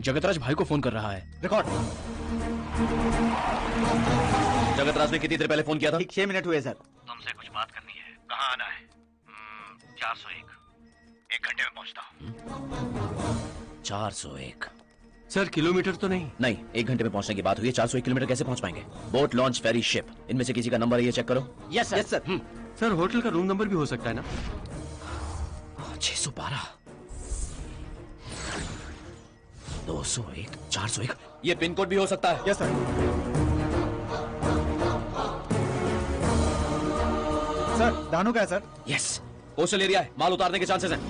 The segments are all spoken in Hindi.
जगतराज भाई को फोन कर रहा है। रिकॉर्ड। जगतराज ने कितनी देर पहले फोन किया था? ठीक 6 मिनट हुए सर। तुमसे कुछ बात करनी है। कहाँ आना है? 401। 1 घंटे में पहुंचता हूँ। 401। सर किलोमीटर तो नहीं? नहीं, 1 घंटे में पहुंचने की बात हुई है। 401 किलोमीटर कैसे पहुंच पाएंगे? बोट, लॉन्च, फेरी, शिप, इनमें से किसी का नंबर है ये चेक करो। Yes sir. सर होटल का रूम नंबर भी हो सकता है ना? 612, 201, 401। ये पिन कोड भी हो सकता है। Yes sir. सर दानू का है सर। यस, कोस्टल एरिया है, माल उतारने के चांसेस हैं।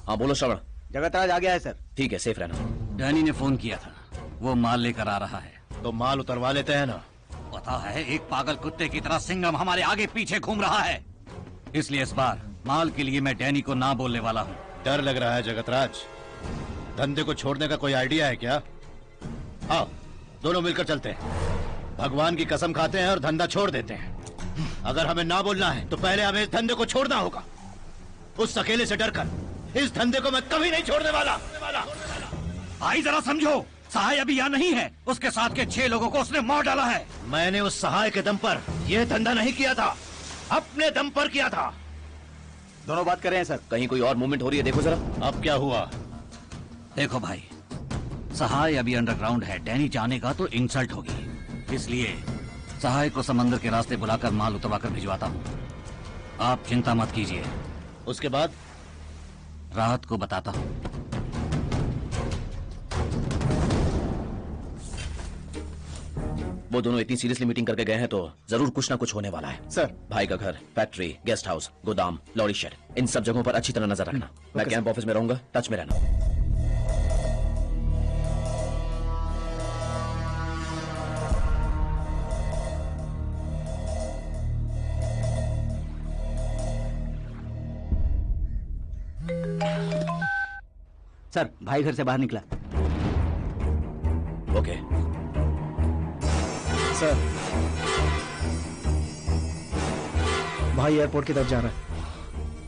हाँ बोलो श्रवण। जगतराज आ गया है सर। ठीक है, सेफ रहना। डैनी ने फोन किया था, वो माल लेकर आ रहा है। तो माल उतरवा लेते हैं ना। पता है, एक पागल कुत्ते की तरह सिंघम हमारे आगे पीछे घूम रहा है। इसलिए इस बार माल के लिए मैं डैनी को ना बोलने वाला हूँ। डर लग रहा है जगतराज। धंधे को छोड़ने का कोई आइडिया है क्या? आओ दोनों मिलकर चलते हैं। भगवान की कसम खाते हैं और धंधा छोड़ देते हैं। अगर हमें ना बोलना है तो पहले हमें इस धंधे को छोड़ना होगा। उस अकेले से डरकर इस धंधे को मैं कभी नहीं छोड़ने वाला। भाई जरा समझो, सहाय अभी यहाँ नहीं है। उसके साथ के 6 लोगों को उसने मार डाला है। मैंने उस सहाय के दम पर यह धंधा नहीं किया था, अपने दम पर किया था। दोनों बात कर रहे हैं सर। कहीं कोई और मूवमेंट हो रही है, देखो जरा। अब क्या हुआ? देखो भाई, सहाय अभी अंडरग्राउंड है। डैनी जानेगा तो इंसल्ट होगी। इसलिए सहाय को समंदर के रास्ते बुलाकर माल उतरवा कर भिजवाता हूँ। आप चिंता मत कीजिए। उसके बाद राहत को बताता हूँ। वो दोनों इतनी सीरियसली मीटिंग करके गए हैं तो जरूर कुछ ना कुछ होने वाला है। सर भाई का घर, फैक्ट्री, गेस्ट हाउस, गोदाम, लॉरी शेड, इन सब जगहों पर अच्छी तरह नजर रखना। मैं कैंप ऑफिस में रहूंगा, टच में रहना। सर भाई घर से बाहर निकला। ओके। सर भाई एयरपोर्ट की तरफ जा रहा है।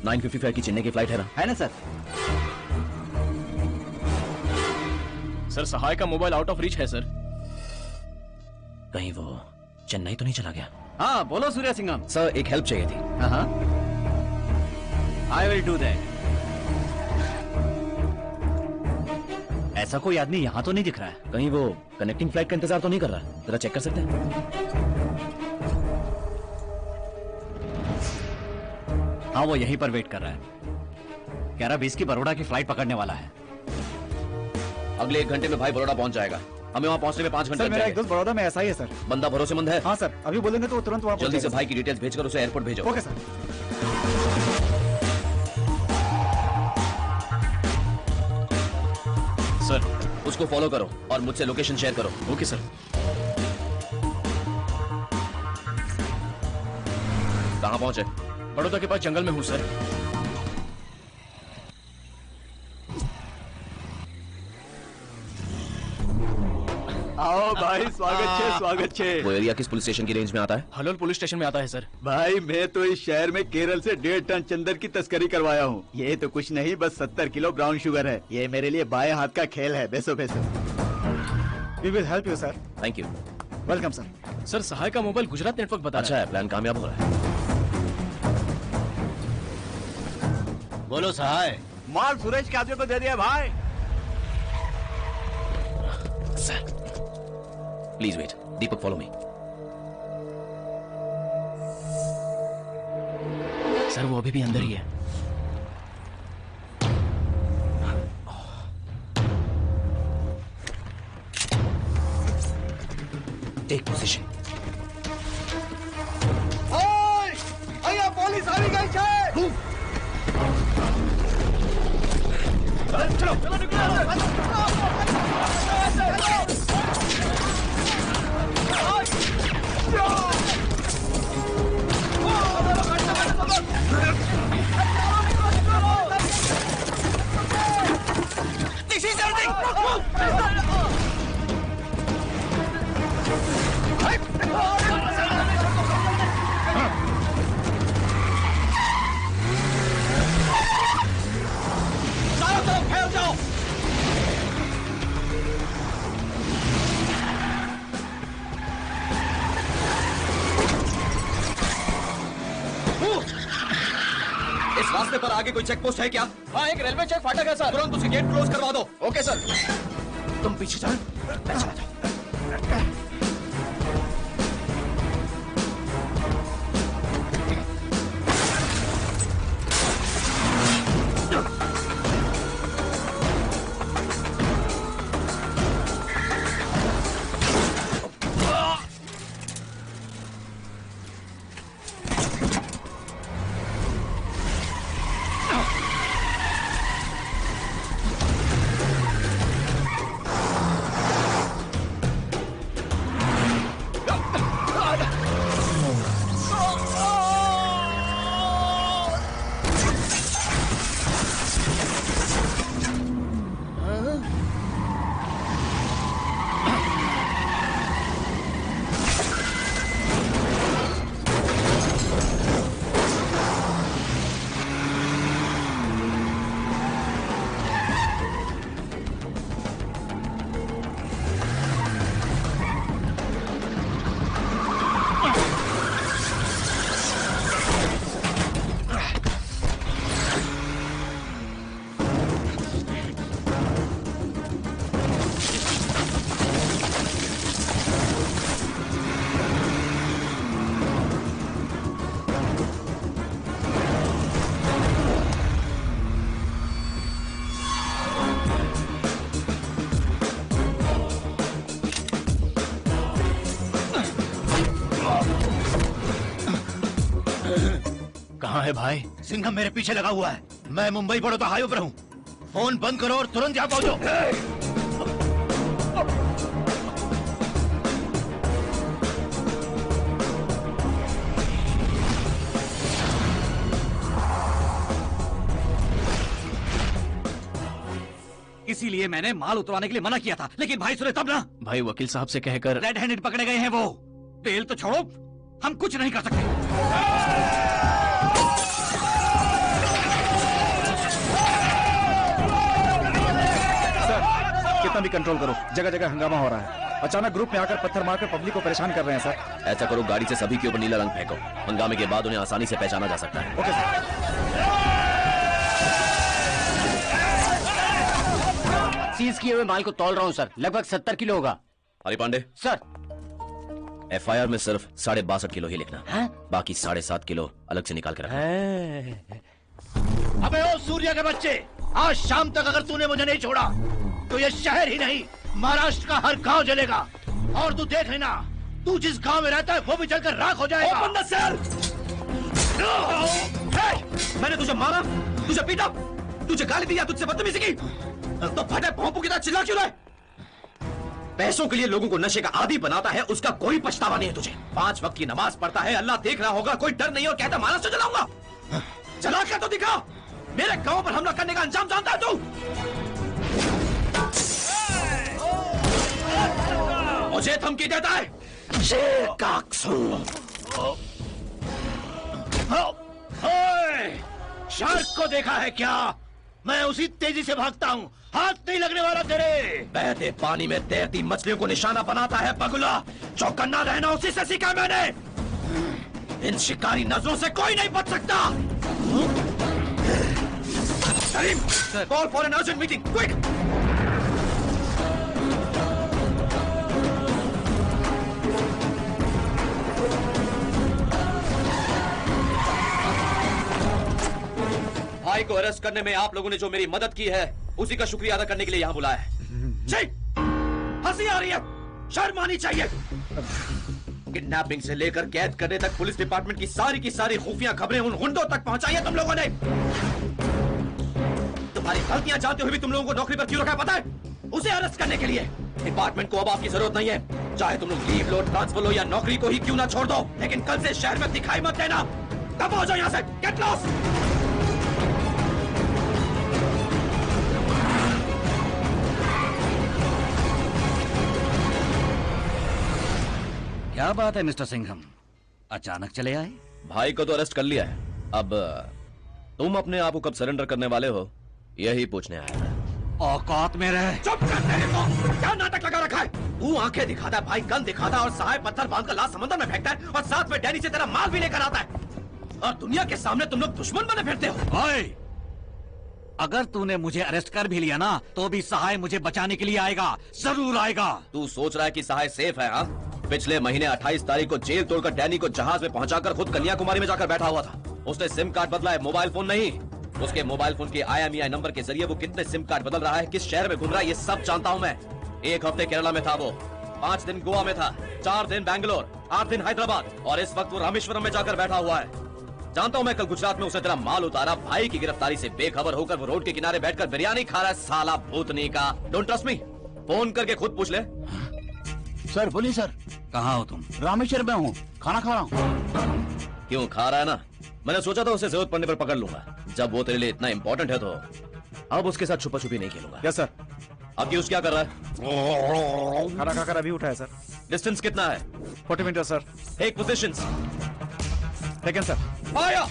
9:55 की चेन्नई की फ्लाइट है ना? है ना सर? सर सहाय का मोबाइल आउट ऑफ रीच है सर। कहीं वो चेन्नई तो नहीं चला गया? हाँ बोलो सूर्य सिंघम। सर एक हेल्प चाहिए थी। हाँ आई विल डू दैट। ऐसा कोई आदमी यहाँ तो नहीं दिख रहा है। कहीं वो कनेक्टिंग फ्लाइट का इंतजार तो नहीं कर रहा? जरा चेक कर सकते हैं? हाँ वो यहीं पर वेट कर रहा है। 11:20 की बड़ौदा की फ्लाइट पकड़ने वाला है। अगले 1 घंटे में भाई बड़ौदा पहुंच जाएगा। हमें वहाँ पहुंचने में 5 घंटे सर लग मेरा एक जाएंगे। दोस्त बड़ौदा में ऐसा ही है सर। बंदा भरोसेमंद है? हाँ सर, अभी बोलेंगे तो तुरंत वहाँ जल्दी से भाई की डिटेल्स भेजकर उसे एयरपोर्ट भेजो। Okay sir. सर उसको फॉलो करो और मुझसे लोकेशन शेयर करो। Okay sir. कहाँ पहुंचे? बड़ौदा के पास जंगल में हूँ सर। आओ भाई, स्वागत छे। वो एरिया किस पुलिस स्टेशन की रेंज में आता है? हलोल पुलिस स्टेशन में आता है सर। भाई मैं तो इस शहर में केरल से 1.5 टन चंदन की तस्करी करवाया हूँ। ये तो कुछ नहीं, बस 70 किलो ब्राउन शुगर है। ये मेरे लिए बाएं हाथ का खेल है। बेसो बेसो। We will help you sir. Thank you. Welcome sir. Sir Sahay का मोबाइल गुजरात नेटवर्क बता अच्छा है, प्लान कामयाब हो रहा है। बोलो सहाय। माल सुरेश के आदमी को दे दिया भाई। Sir please wait. Deepak follow me. Sir वो अभी भी अंदर ही है। Take position. पुलिस आ गई है। चलो चलो रास्ते पर आगे कोई चेक पोस्ट है क्या? हाँ, एक रेलवे चेक फाटक है सर। तुरंत उसे गेट क्लोज करवा दो। Okay sir. तुम पीछे चल, मैं चला जाऊं। कहाँ है भाई? सिंघम मेरे पीछे लगा हुआ है। मैं मुंबई बड़ौदा हाईवे पर हूँ। फोन बंद करो और तुरंत यहाँ पहुंचो। इसीलिए मैंने माल उतरवाने के लिए मना किया था, लेकिन भाई सुने तब ना। भाई वकील साहब से कहकर रेड हैंडेड पकड़े गए हैं वो। तेल तो छोड़ो, हम कुछ नहीं कर सकते। कितना भी कंट्रोल करो, जगह जगह हंगामा हो रहा है। अचानक ग्रुप में आकर पत्थर मारकर पब्लिक को परेशान कर रहे हैं सर। ऐसा करो, गाड़ी से सभी के ऊपर नीला रंग फेंको। हंगामे के बाद उन्हें आसानी से पहचाना जा सकता है। Okay sir. सीज किए हुए माल को तौल रहा हूँ सर, लगभग 70 किलो होगा। हरि पांडे, सर। एफआईआर में सिर्फ 62.5 किलो ही लिखना। हाँ? बाकी 7.5 किलो अलग से निकाल कर रखना। अबे ओ सूर्य के बच्चे, आज शाम तक अगर तूने मुझे नहीं छोड़ा तो ये शहर ही नहीं, महाराष्ट्र का हर गांव जलेगा। और तू देख लेना, तू जिस गांव में रहता है वो भी जलकर राख हो जाएगा। Open the cell! मैंने तुझे मारा, तुझे पीटा, तुझे गाली दी या तुझसे बदतमीजी की? तो फटे भोंपू की तरह चिल्ला क्यों रहा है? पैसों के लिए लोगों को नशे का आदी बनाता है, उसका कोई पछतावा नहीं है तुझे। 5 वक्त की नमाज पढ़ता है, अल्लाह देख रहा होगा, कोई डर नहीं, और कहता महाराष्ट्र जलाऊंगा। जला कर तो दिखा। मेरे गांव पर हमला करने का अंजाम जानता है तू? मुझे धमकी देता है? शार्क को देखा है क्या? मैं उसी तेजी से भागता हूँ, हाथ नहीं लगने वाला तेरे। बहते पानी में तैरती मछलियों को निशाना बनाता है पगला। चौकन्ना रहना उसी से सीखा मैंने। इन शिकारी नजरों से कोई नहीं बच सकता। Salim, call for an urgent meeting, quick. भाई को अरेस्ट करने में आप लोगों ने जो मेरी मदद की है, उसी का शुक्रिया अदा करने के लिए यहाँ बुलाया है। हंसी आ रही है, शर्म आनी चाहिए। किडनैपिंग से लेकर कैद करने तक पुलिस डिपार्टमेंट की सारी खुफिया खबरें उन गुंडों तक पहुंचाई है तुम लोगों ने। तुम्हारी गलतियां जानते हुए भी तुम लोगों को नौकरी पर क्यों रखा है पता है? उसे अरेस्ट करने के लिए। डिपार्टमेंट को अब आपकी जरूरत नहीं है। चाहे तुम लोग लीव लो, ट्रांसफर लो या नौकरी को ही क्यों ना छोड़ दो, लेकिन कल से शहर में दिखाई मत देना। तब हो जाओ यहाँ से, गेट लॉस्ट। क्या बात है मिस्टर सिंघम, अचानक चले आए? भाई को तो अरेस्ट कर लिया है, अब तुम अपने आप को कब सरेंडर करने वाले हो यही पूछने आया था। औकात में रहे। चुप कर तेरे को, क्या नाटक लगा रखा है? तू आंखें दिखाता है, भाई गन दिखाता है, और सहाय पत्थर बांध कर लाश समंदर में फेंकता है, और साथ में डैनी से तेरा माल भी लेकर आता है। और दुनिया के सामने तुम लोग दुश्मन बने फिरते हो। ओए! अगर तूने मुझे अरेस्ट कर भी लिया ना तो भी सहाय मुझे बचाने के लिए आएगा, जरूर आएगा। तू सोच रहा है कि सहाय सेफ है? हाँ, पिछले महीने 28 तारीख को जेल तोड़कर डैनी को जहाज में पहुंचाकर खुद कन्याकुमारी में जाकर बैठा हुआ था। उसने सिम कार्ड बदला है, मोबाइल फोन नहीं। उसके मोबाइल फोन के IMEI नंबर के जरिए वो कितने सिम कार्ड बदल रहा है, किस शहर में घूम रहा है, ये सब जानता हूँ मैं। 1 हफ्ते केरला में था वो, 5 दिन गोवा में था, 4 दिन बैंगलोर, 8 दिन हैदराबाद, और इस वक्त वो रामेश्वरम में जाकर बैठा हुआ है। जानता हूँ मैं, कल गुजरात में उसने तेरा माल उतारा। भाई की गिरफ्तारी से बेखबर होकर वो रोड के किनारे बैठकर बिरयानी खा रहा है, साला भूतनी का। डोंट ट्रस्ट मी, फोन करके खुद पूछ ले। सर बोलिए सर। कहाँ हो तुम? रामेश्वर में हूँ, खाना खा रहा हूँ। क्यों खा रहा है ना? मैंने सोचा था उसे जरूरत पड़ने पर पकड़ लूंगा। जब वो तेरे लिए इतना इंपॉर्टेंट है तो अब उसके साथ छुपा छुपी नहीं खेलूंगा। Yes sir. अब यूज क्या कर रहा है? खाना खाकर अभी उठा है सर। डिस्टेंस कितना है? 40 metre sir. Take positions. Second sir. Fire!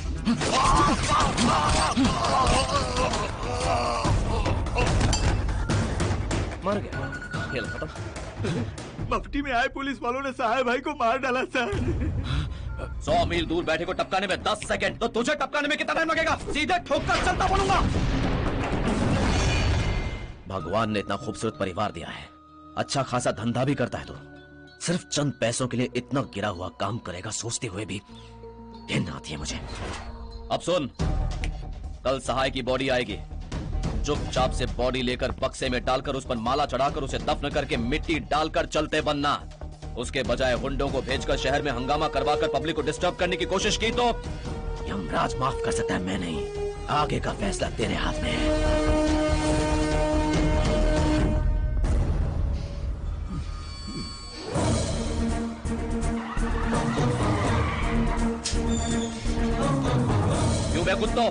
मर गया, खेल खत्म। मफ्टी में आए पुलिस वालों ने सहाय भाई को मार डाला सर। 100 मील दूर बैठे को टपकाने में 10 सेकंड, तो तुझे टपकाने में कितना टाइम लगेगा? सीधे ठोक कर चलता बोलूंगा। भगवान ने इतना खूबसूरत परिवार दिया है, अच्छा खासा धंधा भी करता है, तो सिर्फ चंद पैसों के लिए इतना गिरा हुआ काम करेगा, सोचते हुए भी घिन आती है मुझे। अब सुन, कल सहाय की बॉडी आएगी। चुपचाप से बॉडी लेकर बक्से में डालकर उस पर माला चढ़ाकर उसे दफन करके मिट्टी डालकर चलते बनना। उसके बजाय हुंडों को भेजकर शहर में हंगामा करवाकर पब्लिक को डिस्टर्ब करने की कोशिश की तो यमराज माफ कर सकता है, मैं नहीं। आगे का फैसला तेरे हाथ में है। क्यों बे कुत्तो,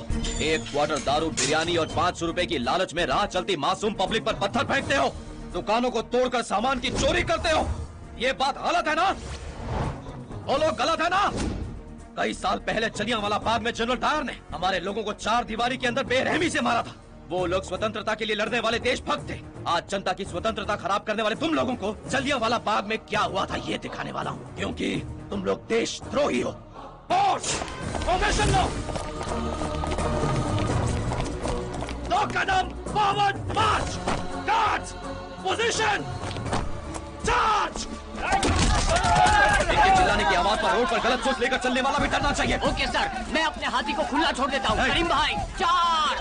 1 क्वार्टर दारू, बिरयानी और 500 रुपए की लालच में राह चलती मासूम पब्लिक पर पत्थर फेंकते हो, दुकानों को तोड़कर सामान की चोरी करते हो। ये बात गलत है ना? बोलो, गलत है ना? कई साल पहले जलियांवाला बाग में जनरल डायर ने हमारे लोगों को 4 दीवारी के अंदर बेरहमी से मारा था। वो लोग स्वतंत्रता के लिए लड़ने वाले देशभक्त थे। आज जनता की स्वतंत्रता खराब करने वाले तुम लोगों को जलियांवाला बाग में क्या हुआ था ये दिखाने वाला हूँ, क्योंकि तुम लोग देशद्रोही हो। फॉर्मेशन लो, 2 कदम forward march, guards position, charge. इनके चिल्लाने की आवाज पर रोड पर गलत सोच लेकर चलने वाला भी डरना चाहिए। ओके सर, मैं अपने हाथी को खुला छोड़ देता हूँ। करीम भाई, चार।